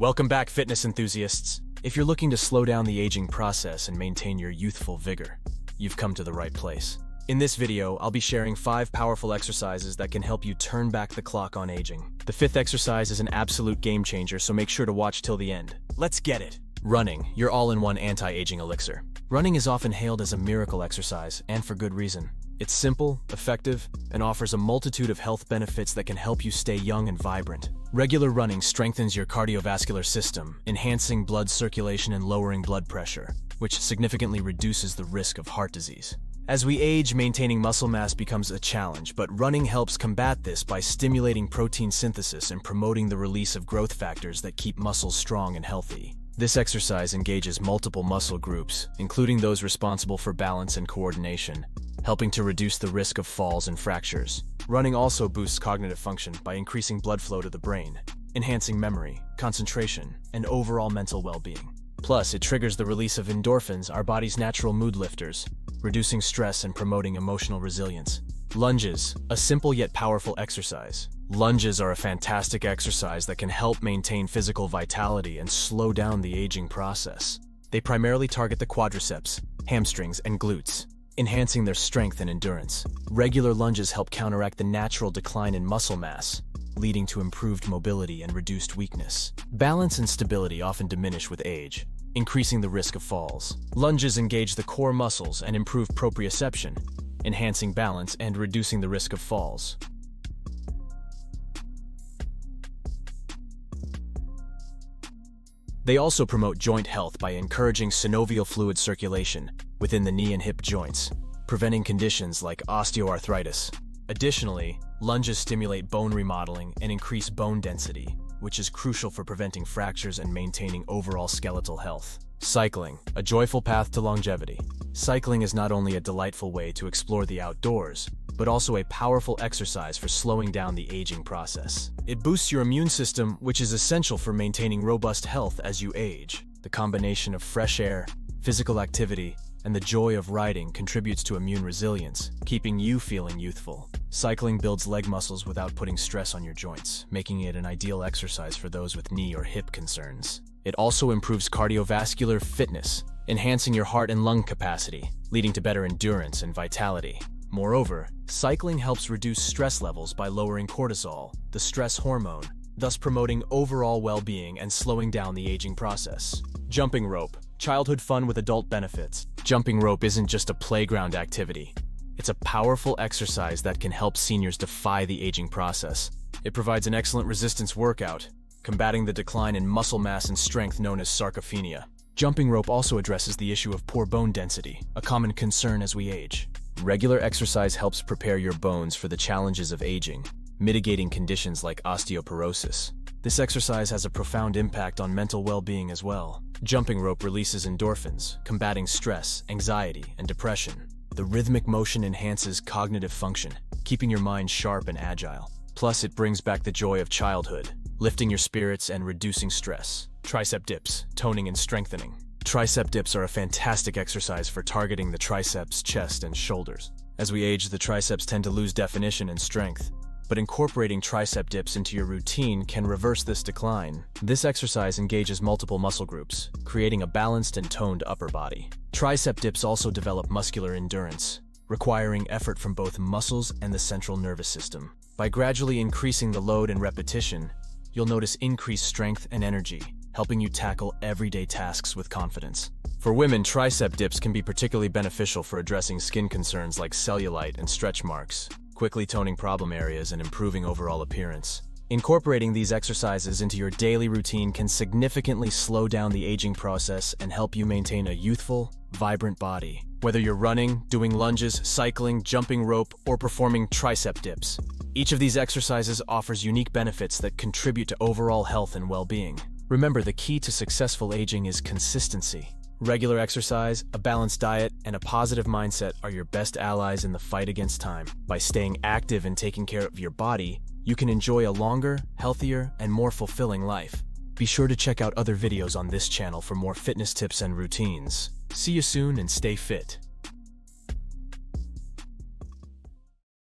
Welcome back, fitness enthusiasts. If you're looking to slow down the aging process and maintain your youthful vigor, you've come to the right place. In this video, I'll be sharing 5 powerful exercises that can help you turn back the clock on aging. The 5th exercise is an absolute game changer, so make sure to watch till the end. Let's get it! Running, your all-in-one anti-aging elixir. Running is often hailed as a miracle exercise, and for good reason. It's simple, effective, and offers a multitude of health benefits that can help you stay young and vibrant. Regular running strengthens your cardiovascular system, enhancing blood circulation and lowering blood pressure, which significantly reduces the risk of heart disease. As we age, maintaining muscle mass becomes a challenge, but running helps combat this by stimulating protein synthesis and promoting the release of growth factors that keep muscles strong and healthy. This exercise engages multiple muscle groups, including those responsible for balance and coordination, helping to reduce the risk of falls and fractures. Running also boosts cognitive function by increasing blood flow to the brain, enhancing memory, concentration, and overall mental well-being. Plus, it triggers the release of endorphins, our body's natural mood lifters, reducing stress and promoting emotional resilience. Lunges, a simple yet powerful exercise. Lunges are a fantastic exercise that can help maintain physical vitality and slow down the aging process. They primarily target the quadriceps, hamstrings, and glutes, enhancing their strength and endurance. Regular lunges help counteract the natural decline in muscle mass, leading to improved mobility and reduced weakness. Balance and stability often diminish with age, increasing the risk of falls. Lunges engage the core muscles and improve proprioception, enhancing balance and reducing the risk of falls. They also promote joint health by encouraging synovial fluid circulation within the knee and hip joints, preventing conditions like osteoarthritis. Additionally, lunges stimulate bone remodeling and increase bone density, which is crucial for preventing fractures and maintaining overall skeletal health. Cycling, a joyful path to longevity. Cycling is not only a delightful way to explore the outdoors, but also a powerful exercise for slowing down the aging process. It boosts your immune system, which is essential for maintaining robust health as you age. The combination of fresh air, physical activity, and the joy of riding contributes to immune resilience, keeping you feeling youthful. Cycling builds leg muscles without putting stress on your joints, making it an ideal exercise for those with knee or hip concerns. It also improves cardiovascular fitness, enhancing your heart and lung capacity, leading to better endurance and vitality. Moreover, cycling helps reduce stress levels by lowering cortisol, the stress hormone, thus promoting overall well-being and slowing down the aging process. Jumping rope, childhood fun with adult benefits. Jumping rope isn't just a playground activity. It's a powerful exercise that can help seniors defy the aging process. It provides an excellent resistance workout, combating the decline in muscle mass and strength known as sarcopenia. Jumping rope also addresses the issue of poor bone density, a common concern as we age. Regular exercise helps prepare your bones for the challenges of aging, mitigating conditions like osteoporosis. This exercise has a profound impact on mental well-being as well. Jumping rope releases endorphins, combating stress, anxiety, and depression. The rhythmic motion enhances cognitive function, keeping your mind sharp and agile. Plus, it brings back the joy of childhood, lifting your spirits and reducing stress. Triceps dips, toning and strengthening. Tricep dips are a fantastic exercise for targeting the triceps, chest, and shoulders. As we age, the triceps tend to lose definition and strength, but incorporating tricep dips into your routine can reverse this decline. This exercise engages multiple muscle groups, creating a balanced and toned upper body. Tricep dips also develop muscular endurance, requiring effort from both muscles and the central nervous system. By gradually increasing the load and repetition, you'll notice increased strength and energy, helping you tackle everyday tasks with confidence. For women, tricep dips can be particularly beneficial for addressing skin concerns like cellulite and stretch marks, quickly toning problem areas and improving overall appearance. Incorporating these exercises into your daily routine can significantly slow down the aging process and help you maintain a youthful, vibrant body. Whether you're running, doing lunges, cycling, jumping rope, or performing tricep dips, each of these exercises offers unique benefits that contribute to overall health and well-being. Remember, the key to successful aging is consistency. Regular exercise, a balanced diet, and a positive mindset are your best allies in the fight against time. By staying active and taking care of your body, you can enjoy a longer, healthier, and more fulfilling life. Be sure to check out other videos on this channel for more fitness tips and routines. See you soon and stay fit.